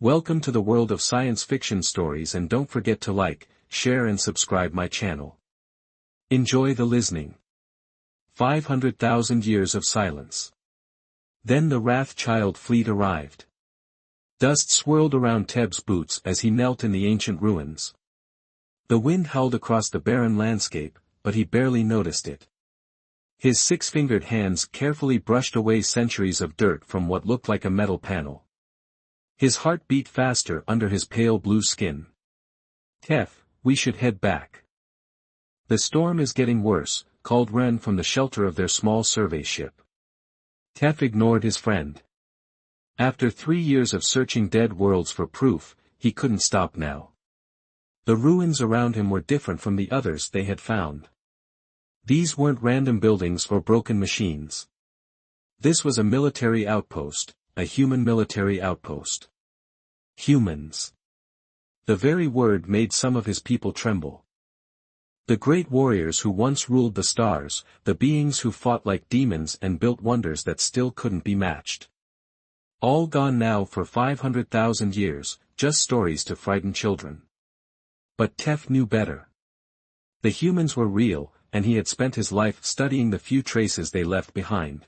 Welcome to the world of science fiction stories, and don't forget to like, share and subscribe my channel. Enjoy the listening. 500,000 years of silence. Then the Wrathchild fleet arrived. Dust swirled around Teb's boots as he knelt in the ancient ruins. The wind howled across the barren landscape, but he barely noticed it. His six-fingered hands carefully brushed away centuries of dirt from what looked like a metal panel. His heart beat faster under his pale blue skin. "Tef, we should head back. The storm is getting worse," called Ren from the shelter of their small survey ship. Tef ignored his friend. After 3 years of searching dead worlds for proof, he couldn't stop now. The ruins around him were different from the others they had found. These weren't random buildings or broken machines. This was a military outpost, a human military outpost. Humans. The very word made some of his people tremble. The great warriors who once ruled the stars, the beings who fought like demons and built wonders that still couldn't be matched. All gone now for 500,000 years, just stories to frighten children. But Tef knew better. The humans were real, and he had spent his life studying the few traces they left behind.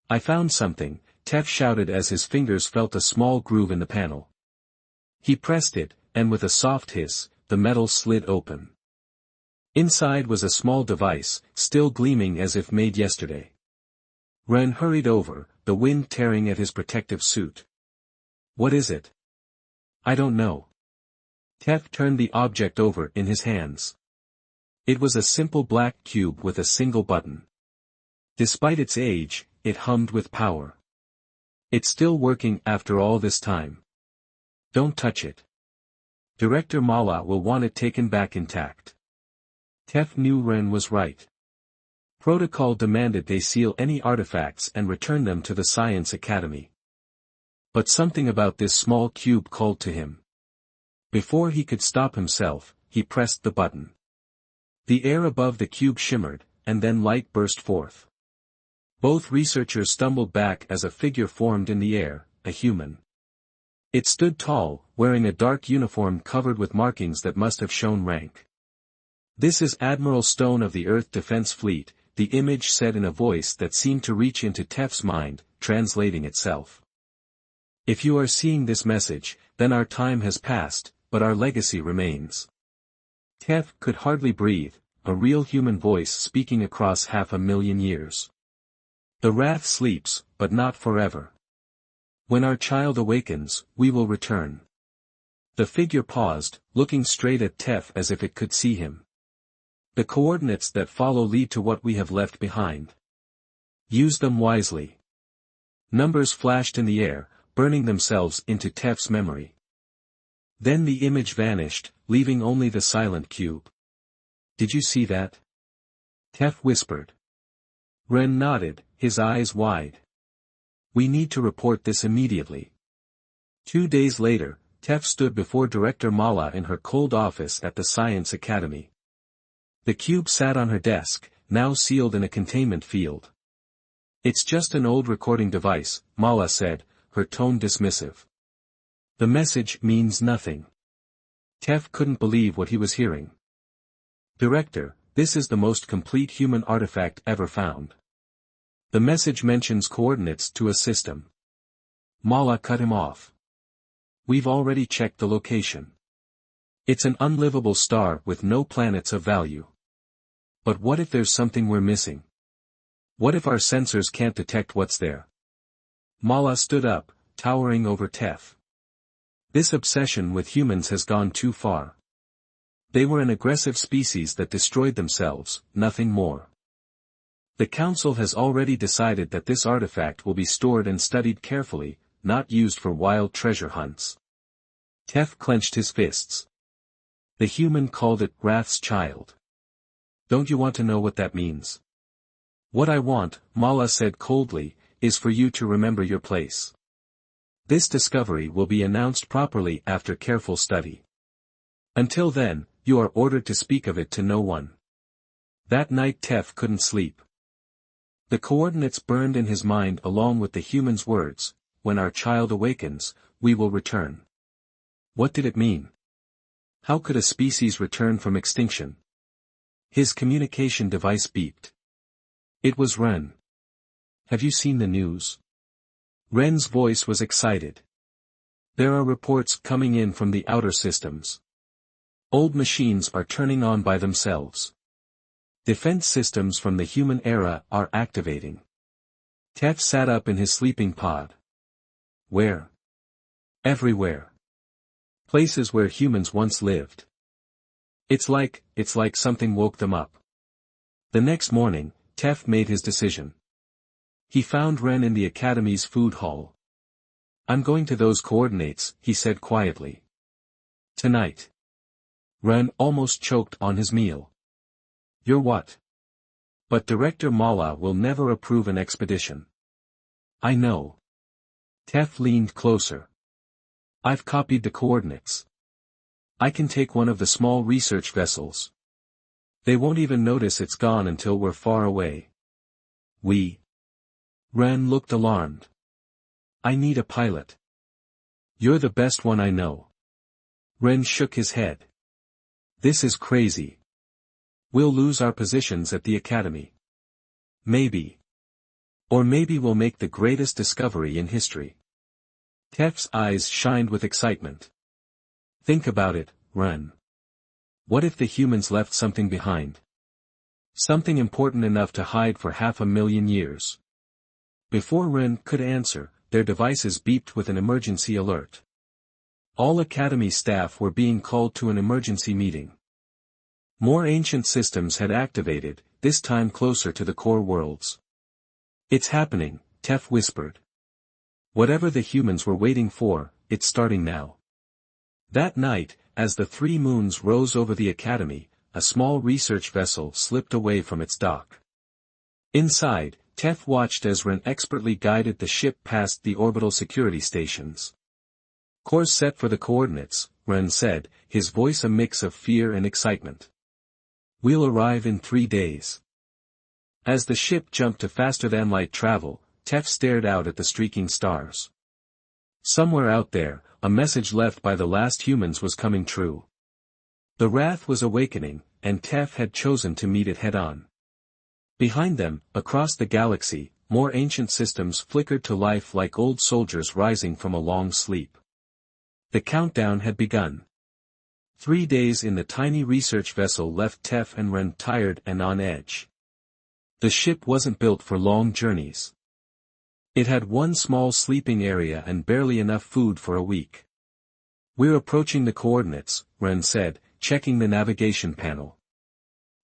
"I found something," Tef shouted as his fingers felt a small groove in the panel. He pressed it, and with a soft hiss, the metal slid open. Inside was a small device, still gleaming as if made yesterday. Ren hurried over, the wind tearing at his protective suit. "What is it?" "I don't know." Tef turned the object over in his hands. It was a simple black cube with a single button. Despite its age, it hummed with power. "It's still working after all this time. Don't touch it. Director Mala will want it taken back intact." Tef knew Ren was right. Protocol demanded they seal any artifacts and return them to the Science Academy. But something about this small cube called to him. Before he could stop himself, he pressed the button. The air above the cube shimmered, and then light burst forth. Both researchers stumbled back as a figure formed in the air, a human. It stood tall, wearing a dark uniform covered with markings that must have shown rank. "This is Admiral Stone of the Earth Defense Fleet," the image said in a voice that seemed to reach into Tef's mind, translating itself. "If you are seeing this message, then our time has passed, but our legacy remains." Tef could hardly breathe, a real human voice speaking across 500,000 years. "The Wrath sleeps, but not forever. When our child awakens, we will return." The figure paused, looking straight at Tef as if it could see him. "The coordinates that follow lead to what we have left behind. Use them wisely." Numbers flashed in the air, burning themselves into Tef's memory. Then the image vanished, leaving only the silent cube. "Did you see that?" Tef whispered. Ren nodded, his eyes wide. "We need to report this immediately." 2 days later, Tef stood before Director Mala in her cold office at the Science Academy. The cube sat on her desk, now sealed in a containment field. "It's just an old recording device," Mala said, her tone dismissive. "The message means nothing." Tef couldn't believe what he was hearing. "Director, this is the most complete human artifact ever found. The message mentions coordinates to a system." Mala cut him off. "We've already checked the location. It's an unlivable star with no planets of value. But what if there's something we're missing? What if our sensors can't detect what's there?" Mala stood up, towering over Tef. "This obsession with humans has gone too far. They were an aggressive species that destroyed themselves, nothing more. The Council has already decided that this artifact will be stored and studied carefully, not used for wild treasure hunts." Tef clenched his fists. "The human called it Wrath's Child. Don't you want to know what that means?" "What I want," Mala said coldly, "is for you to remember your place. This discovery will be announced properly after careful study. Until then, you are ordered to speak of it to no one." That night Tef couldn't sleep. The coordinates burned in his mind along with the human's words: "When our child awakens, we will return. What did it mean? How could a species return from extinction? His communication device beeped. It was Ren. Have you seen the news? Ren's voice was excited. There are reports coming in from the outer systems. Old machines are turning on by themselves. Defense systems from the human era are activating. Tef sat up in his sleeping pod. Where? Everywhere. Places where humans once lived. It's like something woke them up. The next morning, Tef made his decision. He found Ren in the Academy's food hall. I'm going to those coordinates, he said quietly. Tonight. Ren almost choked on his meal. You're what? But Director Mala will never approve an expedition. I know. Tef leaned closer. I've copied the coordinates. I can take one of the small research vessels. They won't even notice it's gone until we're far away. Ren looked alarmed. I need a pilot. You're the best one I know. Ren shook his head. This is crazy. We'll lose our positions at the Academy. Maybe. Or maybe we'll make the greatest discovery in history. Tef's eyes shined with excitement. Think about it, Ren. What if the humans left something behind? Something important enough to hide for 500,000 years. Before Ren could answer, their devices beeped with an emergency alert. All Academy staff were being called to an emergency meeting. More ancient systems had activated, this time closer to the core worlds. It's happening, Tef whispered. Whatever the humans were waiting for, it's starting now. That night, as the 3 moons rose over the Academy, a small research vessel slipped away from its dock. Inside, Tef watched as Ren expertly guided the ship past the orbital security stations. Course set for the coordinates, Ren said, his voice a mix of fear and excitement. We'll arrive in 3 days. As the ship jumped to faster-than-light travel, Tef stared out at the streaking stars. Somewhere out there, a message left by the last humans was coming true. The wrath was awakening, and Tef had chosen to meet it head-on. Behind them, across the galaxy, more ancient systems flickered to life like old soldiers rising from a long sleep. The countdown had begun. 3 days in the tiny research vessel left Tef and Ren tired and on edge. The ship wasn't built for long journeys. It had one small sleeping area and barely enough food for a week. We're approaching the coordinates, Ren said, checking the navigation panel.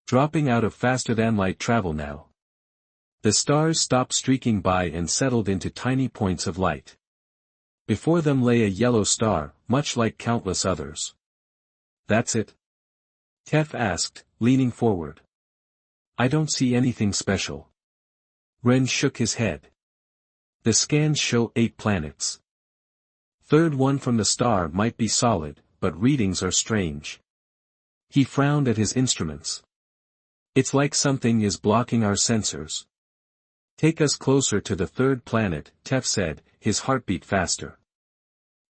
Dropping out of faster-than-light travel now. The stars stopped streaking by and settled into tiny points of light. Before them lay a yellow star, much like countless others. That's it? Tef asked, leaning forward. I don't see anything special. Ren shook his head. The scans show 8 planets. Third one from the star might be solid, but readings are strange. He frowned at his instruments. It's like something is blocking our sensors. Take us closer to the 3rd planet, Tef said, his heartbeat faster.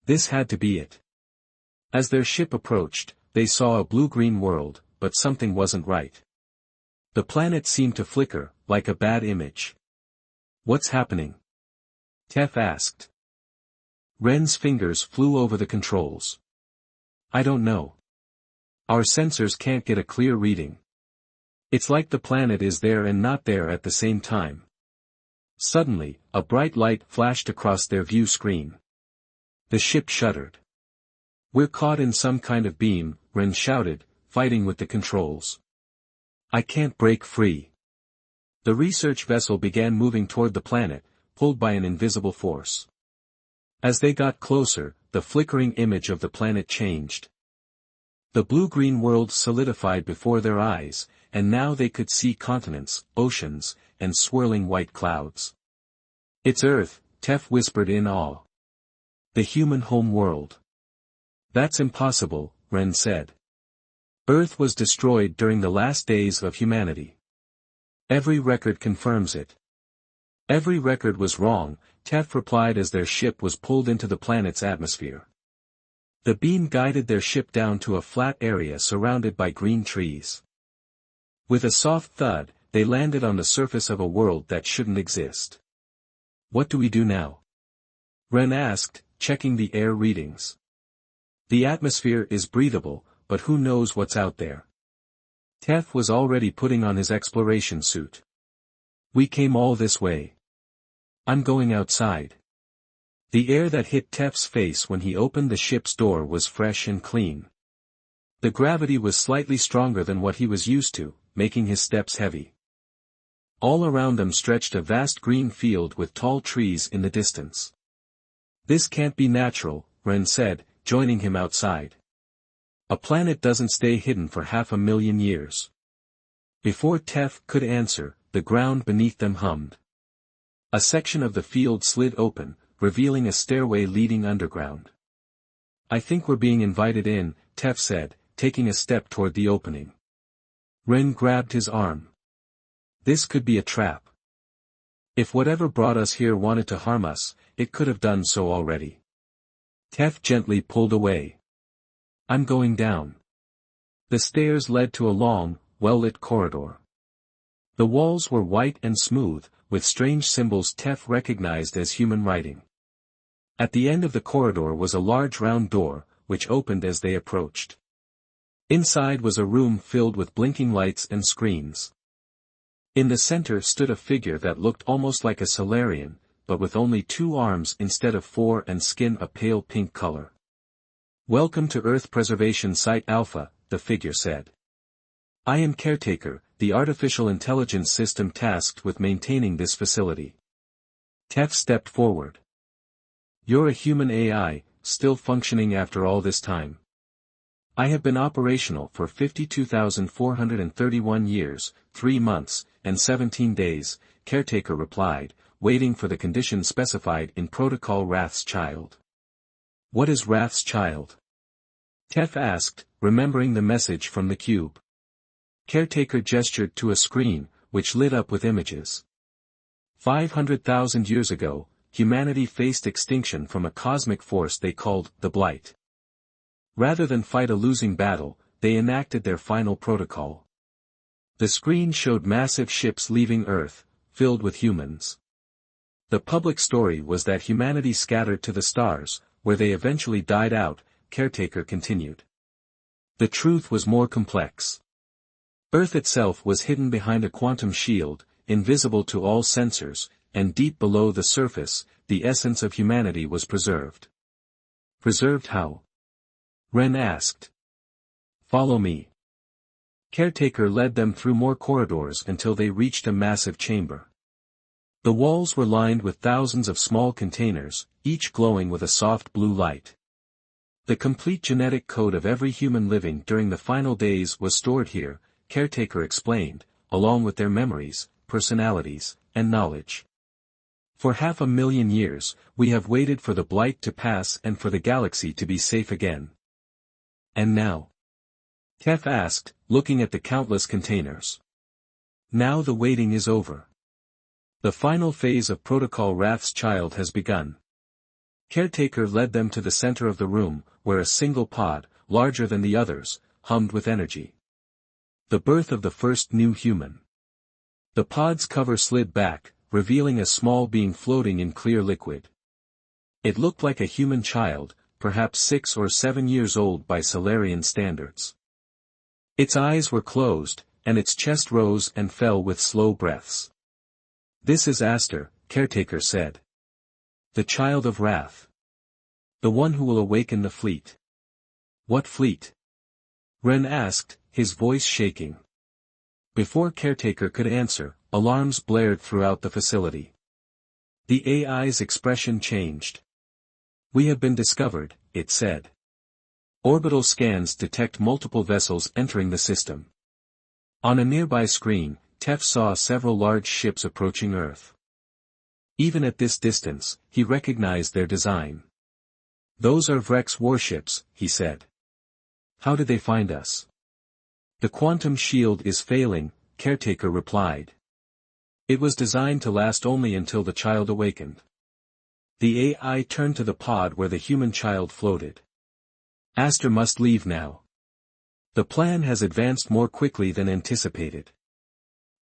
This had to be it. As their ship approached, they saw a blue-green world, but something wasn't right. The planet seemed to flicker, like a bad image. What's happening? Tef asked. Ren's fingers flew over the controls. I don't know. Our sensors can't get a clear reading. It's like the planet is there and not there at the same time. Suddenly, a bright light flashed across their view screen. The ship shuddered. We're caught in some kind of beam, Ren shouted, fighting with the controls. I can't break free. The research vessel began moving toward the planet, pulled by an invisible force. As they got closer, the flickering image of the planet changed. The blue-green world solidified before their eyes, and now they could see continents, oceans, and swirling white clouds. It's Earth, Tef whispered in awe. The human home world. That's impossible, Ren said. Earth was destroyed during the last days of humanity. Every record confirms it. Every record was wrong, Tef replied as their ship was pulled into the planet's atmosphere. The beam guided their ship down to a flat area surrounded by green trees. With a soft thud, they landed on the surface of a world that shouldn't exist. "What do we do now?" Ren asked, checking the air readings. "The atmosphere is breathable, but who knows what's out there?" Tef was already putting on his exploration suit. "We came all this way. I'm going outside." The air that hit Tef's face when he opened the ship's door was fresh and clean. The gravity was slightly stronger than what he was used to, making his steps heavy. All around them stretched a vast green field with tall trees in the distance. "This can't be natural," Ren said, joining him outside. "A planet doesn't stay hidden for 500,000 years." Before Tef could answer, the ground beneath them hummed. A section of the field slid open, revealing a stairway leading underground. "I think we're being invited in," Tef said, taking a step toward the opening. Ren grabbed his arm. "This could be a trap. If whatever brought us here wanted to harm us, it could have done so already." Tef gently pulled away. "I'm going down." The stairs led to a long, well-lit corridor. The walls were white and smooth, with strange symbols Tef recognized as human writing. At the end of the corridor was a large round door, which opened as they approached. Inside was a room filled with blinking lights and screens. In the center stood a figure that looked almost like a Solarian, but with only 2 arms instead of 4 and skin a pale pink color. "Welcome to Earth Preservation Site Alpha," the figure said. "I am Caretaker, the artificial intelligence system tasked with maintaining this facility." Tef stepped forward. "You're a human AI, still functioning after all this time?" "I have been operational for 52,431 years, 3 months, and 17 days, Caretaker replied, waiting for the condition specified in Protocol Wrath's Child. "What is Wrath's Child?" Tef asked, remembering the message from the cube. Caretaker gestured to a screen, which lit up with images. 500,000 years ago, humanity faced extinction from a cosmic force they called the Blight. Rather than fight a losing battle, they enacted their final protocol. The screen showed massive ships leaving Earth, filled with humans. The public story was that humanity scattered to the stars, where they eventually died out, Caretaker continued. The truth was more complex. Earth itself was hidden behind a quantum shield, invisible to all sensors, and deep below the surface, the essence of humanity was preserved. Preserved how? Ren asked. "Follow me." Caretaker led them through more corridors until they reached a massive chamber. The walls were lined with thousands of small containers, each glowing with a soft blue light. The complete genetic code of every human living during the final days was stored here, Caretaker explained, along with their memories, personalities, and knowledge. For 500,000 years, we have waited for the Blight to pass and for the galaxy to be safe again. And now? Tef asked, looking at the countless containers. Now the waiting is over. The final phase of Protocol Wrath's Child has begun. Caretaker led them to the center of the room, where a single pod, larger than the others, hummed with energy. The birth of the first new human. The pod's cover slid back, revealing a small being floating in clear liquid. It looked like a human child, perhaps 6 or 7 years old by Solarian standards. Its eyes were closed, and its chest rose and fell with slow breaths. "This is Aster," Caretaker said. "The child of Wrath. The one who will awaken the fleet." "What fleet?" Ren asked, his voice shaking. Before Caretaker could answer, alarms blared throughout the facility. The AI's expression changed. "We have been discovered," it said. Orbital scans detect multiple vessels entering the system. On a nearby screen, Tef saw several large ships approaching Earth. Even at this distance, he recognized their design. "Those are Vrek's warships," he said. "How did they find us?" "The quantum shield is failing," Caretaker replied. "It was designed to last only until the child awakened. The AI turned to the pod where the human child floated. Aster must leave now. The plan has advanced more quickly than anticipated.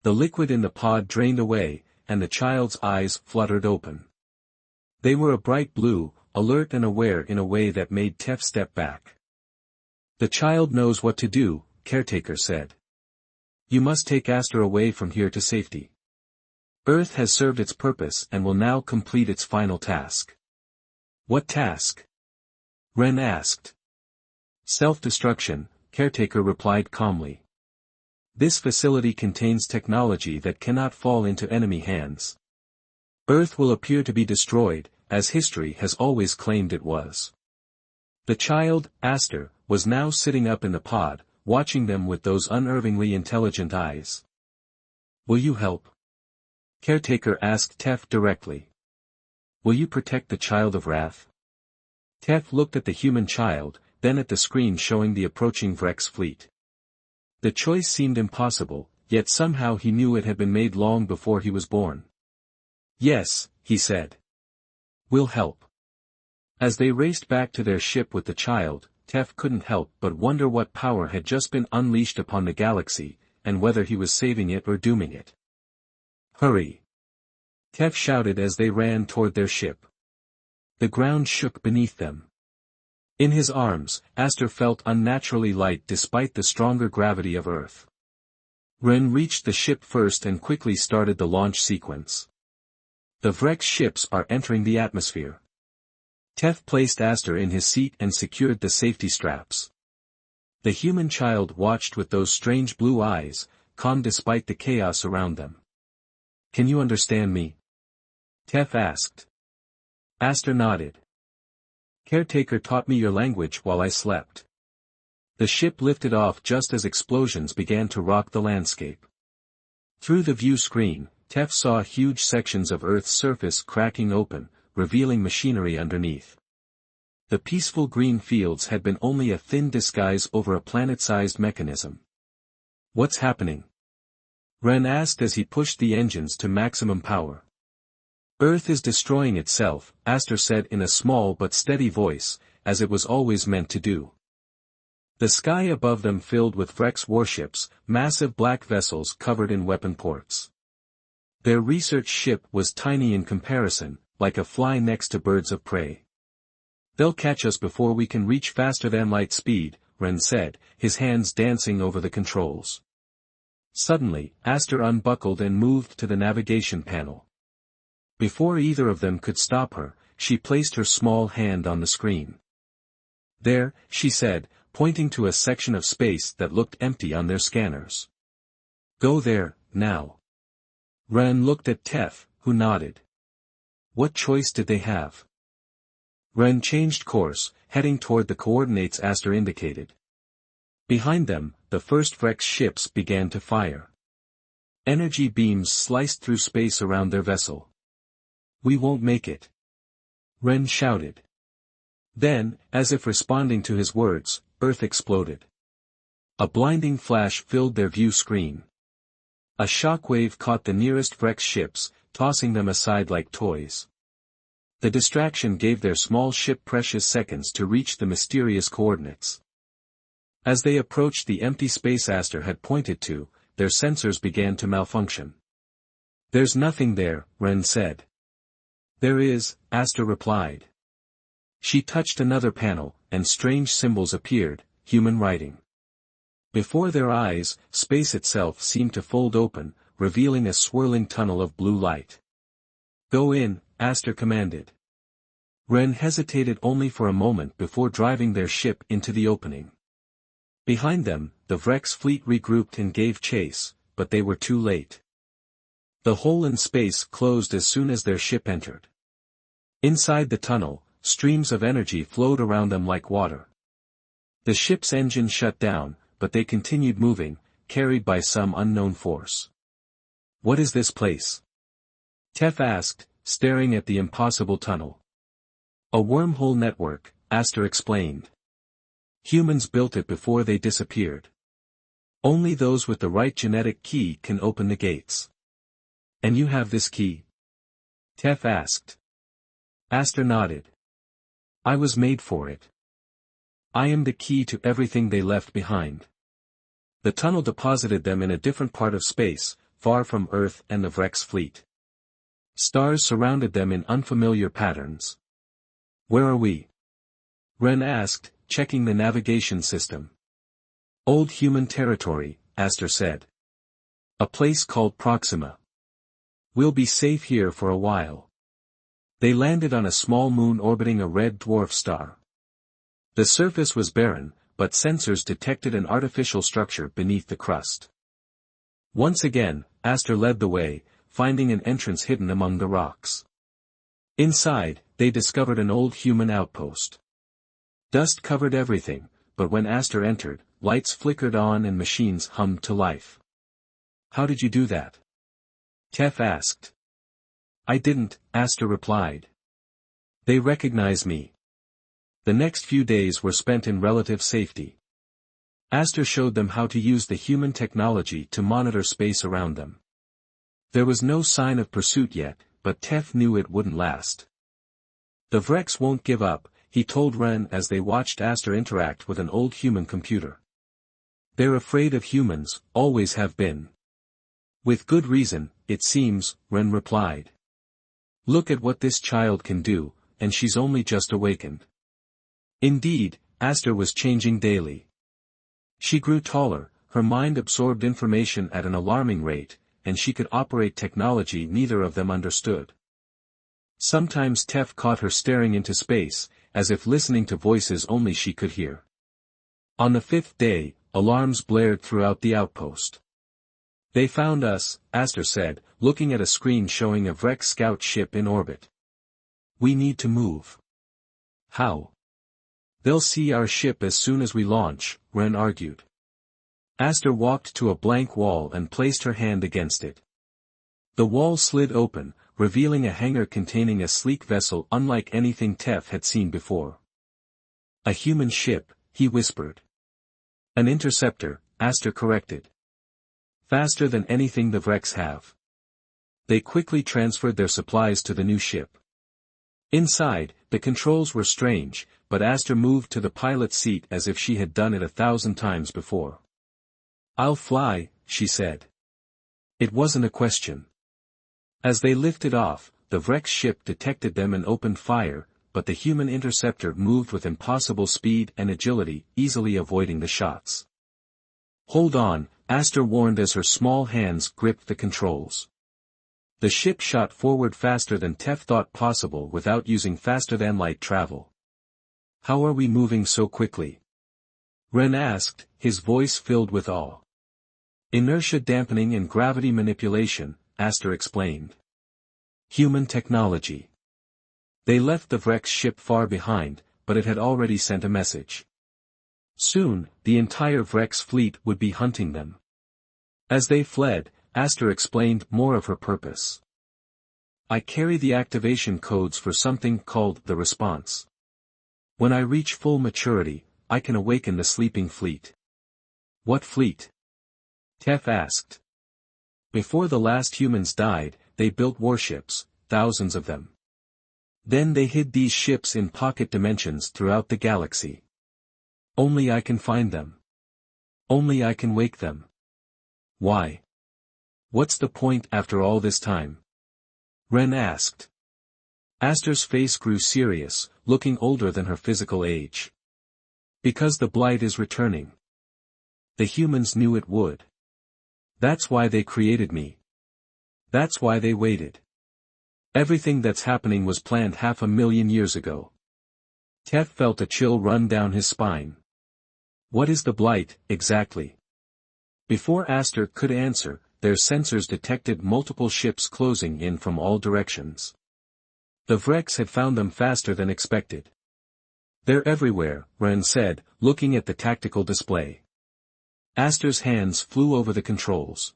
The liquid in the pod drained away, and the child's eyes fluttered open. They were a bright blue, alert and aware in a way that made Tef step back. The child knows what to do, Caretaker said. You must take Aster away from here to safety. Earth has served its purpose and will now complete its final task. What task? Ren asked. Self-destruction, Caretaker replied calmly. This facility contains technology that cannot fall into enemy hands. Earth will appear to be destroyed, as history has always claimed it was. The child, Aster, was now sitting up in the pod, watching them with those unervingly intelligent eyes. Will you help? Caretaker asked Tef directly. Will you protect the child of Wrath? Tef looked at the human child, then at the screen showing the approaching Vrex fleet. The choice seemed impossible, yet somehow he knew it had been made long before he was born. Yes, he said. We'll help. As they raced back to their ship with the child, Tef couldn't help but wonder what power had just been unleashed upon the galaxy, and whether he was saving it or dooming it. Hurry! Tef shouted as they ran toward their ship. The ground shook beneath them. In his arms, Aster felt unnaturally light despite the stronger gravity of Earth. Ren reached the ship first and quickly started the launch sequence. The Vrex ships are entering the atmosphere. Tef placed Aster in his seat and secured the safety straps. The human child watched with those strange blue eyes, calm despite the chaos around them. Can you understand me? Tef asked. Aster nodded. Caretaker taught me your language while I slept. The ship lifted off just as explosions began to rock the landscape. Through the view screen, Tef saw huge sections of Earth's surface cracking open, revealing machinery underneath. The peaceful green fields had been only a thin disguise over a planet-sized mechanism. What's happening? Ren asked as he pushed the engines to maximum power. Earth is destroying itself, Aster said in a small but steady voice, as it was always meant to do. The sky above them filled with Vrex warships, massive black vessels covered in weapon ports. Their research ship was tiny in comparison, like a fly next to birds of prey. They'll catch us before we can reach faster than light speed, Ren said, his hands dancing over the controls. Suddenly, Aster unbuckled and moved to the navigation panel. Before either of them could stop her, she placed her small hand on the screen. There, she said, pointing to a section of space that looked empty on their scanners. Go there, now. Ren looked at Tef, who nodded. What choice did they have? Ren changed course, heading toward the coordinates Aster indicated. Behind them, the first Vrex ships began to fire. Energy beams sliced through space around their vessel. We won't make it. Ren shouted. Then, as if responding to his words, Earth exploded. A blinding flash filled their view screen. A shockwave caught the nearest Vrex ships, tossing them aside like toys. The distraction gave their small ship precious seconds to reach the mysterious coordinates. As they approached the empty space Aster had pointed to, their sensors began to malfunction. There's nothing there, Ren said. There is, Aster replied. She touched another panel, and strange symbols appeared, human writing. Before their eyes, space itself seemed to fold open, revealing a swirling tunnel of blue light. Go in, Aster commanded. Ren hesitated only for a moment before driving their ship into the opening. Behind them, the Vrex fleet regrouped and gave chase, but they were too late. The hole in space closed as soon as their ship entered. Inside the tunnel, streams of energy flowed around them like water. The ship's engine shut down, but they continued moving, carried by some unknown force. What is this place? Tef asked, staring at the impossible tunnel. A wormhole network, Aster explained. Humans built it before they disappeared. Only those with the right genetic key can open the gates. And you have this key? Tef asked. Aster nodded. I was made for it. I am the key to everything they left behind. The tunnel deposited them in a different part of space, far from Earth and the Vrex fleet. Stars surrounded them in unfamiliar patterns. Where are we? Ren asked, checking the navigation system. Old human territory, Aster said. A place called Proxima. We'll be safe here for a while. They landed on a small moon orbiting a red dwarf star. The surface was barren, but sensors detected an artificial structure beneath the crust. Once again, Aster led the way, finding an entrance hidden among the rocks. Inside, they discovered an old human outpost. Dust covered everything, but when Aster entered, lights flickered on and machines hummed to life. How did you do that? Tef asked. I didn't, Aster replied. They recognize me. The next few days were spent in relative safety. Aster showed them how to use the human technology to monitor space around them. There was no sign of pursuit yet, but Tef knew it wouldn't last. The Vrex won't give up, he told Ren as they watched Aster interact with an old human computer. They're afraid of humans, always have been. With good reason, it seems, Ren replied. Look at what this child can do, and she's only just awakened. Indeed, Aster was changing daily. She grew taller, her mind absorbed information at an alarming rate, and she could operate technology neither of them understood. Sometimes Tef caught her staring into space, as if listening to voices only she could hear. On the 5th day, alarms blared throughout the outpost. They found us, Aster said, looking at a screen showing a Vrex scout ship in orbit. We need to move. How? They'll see our ship as soon as we launch, Ren argued. Aster walked to a blank wall and placed her hand against it. The wall slid open, revealing a hangar containing a sleek vessel unlike anything Tef had seen before. A human ship, he whispered. An interceptor, Aster corrected. Faster than anything the Vrex have. They quickly transferred their supplies to the new ship. Inside, the controls were strange, but Aster moved to the pilot's seat as if she had done it 1,000 times before. I'll fly, she said. It wasn't a question. As they lifted off, the Vrex ship detected them and opened fire, but the human interceptor moved with impossible speed and agility, easily avoiding the shots. Hold on, Aster warned as her small hands gripped the controls. The ship shot forward faster than Tef thought possible without using faster-than-light travel. How are we moving so quickly? Ren asked, his voice filled with awe. Inertia dampening and gravity manipulation, Aster explained. Human technology. They left the Vrex ship far behind, but it had already sent a message. Soon, the entire Vrex fleet would be hunting them. As they fled, Aster explained more of her purpose. I carry the activation codes for something called the response. When I reach full maturity, I can awaken the sleeping fleet. What fleet? Tef asked. Before the last humans died, they built warships, thousands of them. Then they hid these ships in pocket dimensions throughout the galaxy. Only I can find them. Only I can wake them. Why? What's the point after all this time? Ren asked. Aster's face grew serious, looking older than her physical age. Because the blight is returning. The humans knew it would. That's why they created me. That's why they waited. Everything that's happening was planned 500,000 years ago. Tef felt a chill run down his spine. What is the blight, exactly? Before Aster could answer, their sensors detected multiple ships closing in from all directions. The Vrex had found them faster than expected. They're everywhere, Ren said, looking at the tactical display. Aster's hands flew over the controls.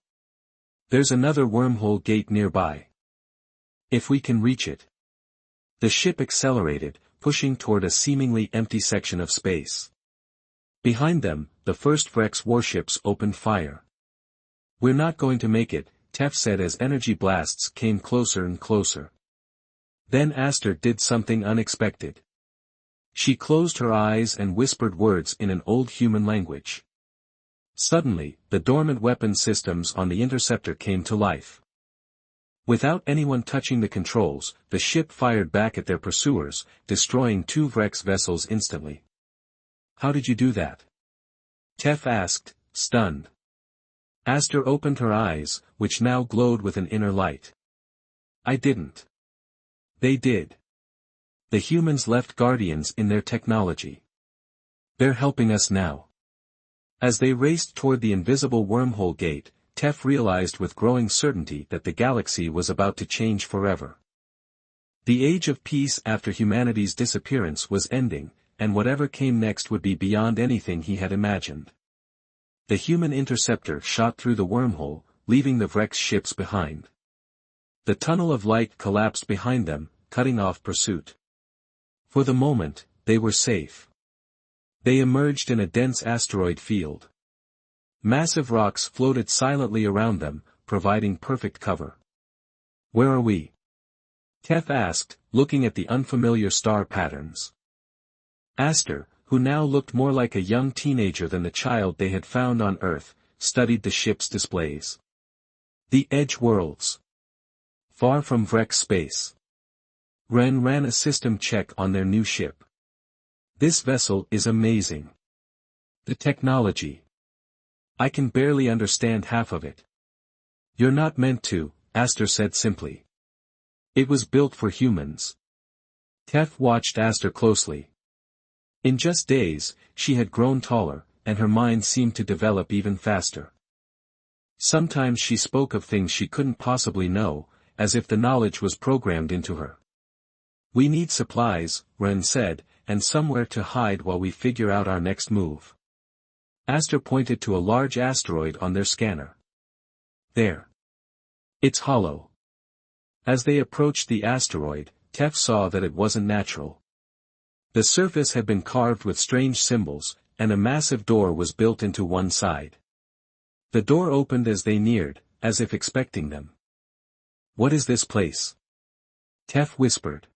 There's another wormhole gate nearby. If we can reach it. The ship accelerated, pushing toward a seemingly empty section of space. Behind them, the first Vrex warships opened fire. We're not going to make it, Tef said as energy blasts came closer and closer. Then Aster did something unexpected. She closed her eyes and whispered words in an old human language. Suddenly, the dormant weapon systems on the interceptor came to life. Without anyone touching the controls, the ship fired back at their pursuers, destroying 2 Vrex vessels instantly. "How did you do that?" Tef asked, stunned. Aster opened her eyes, which now glowed with an inner light. "I didn't. They did. The humans left guardians in their technology. They're helping us now." As they raced toward the invisible wormhole gate, Tef realized with growing certainty that the galaxy was about to change forever. The age of peace after humanity's disappearance was ending, and whatever came next would be beyond anything he had imagined. The human interceptor shot through the wormhole, leaving the Vrex ships behind. The tunnel of light collapsed behind them, cutting off pursuit. For the moment, they were safe. They emerged in a dense asteroid field. Massive rocks floated silently around them, providing perfect cover. "Where are we?" Tef asked, looking at the unfamiliar star patterns. Aster, who now looked more like a young teenager than the child they had found on Earth, studied the ship's displays. "The Edge Worlds. Far from Vrex space." Ren ran a system check on their new ship. "This vessel is amazing. The technology. I can barely understand half of it." "You're not meant to," Aster said simply. "It was built for humans." Tef watched Aster closely. In just days, she had grown taller, and her mind seemed to develop even faster. Sometimes she spoke of things she couldn't possibly know, as if the knowledge was programmed into her. "We need supplies," Ren said, "and somewhere to hide while we figure out our next move." Aster pointed to a large asteroid on their scanner. "There. It's hollow." As they approached the asteroid, Tef saw that it wasn't natural. The surface had been carved with strange symbols, and a massive door was built into one side. The door opened as they neared, as if expecting them. "What is this place?" Tef whispered.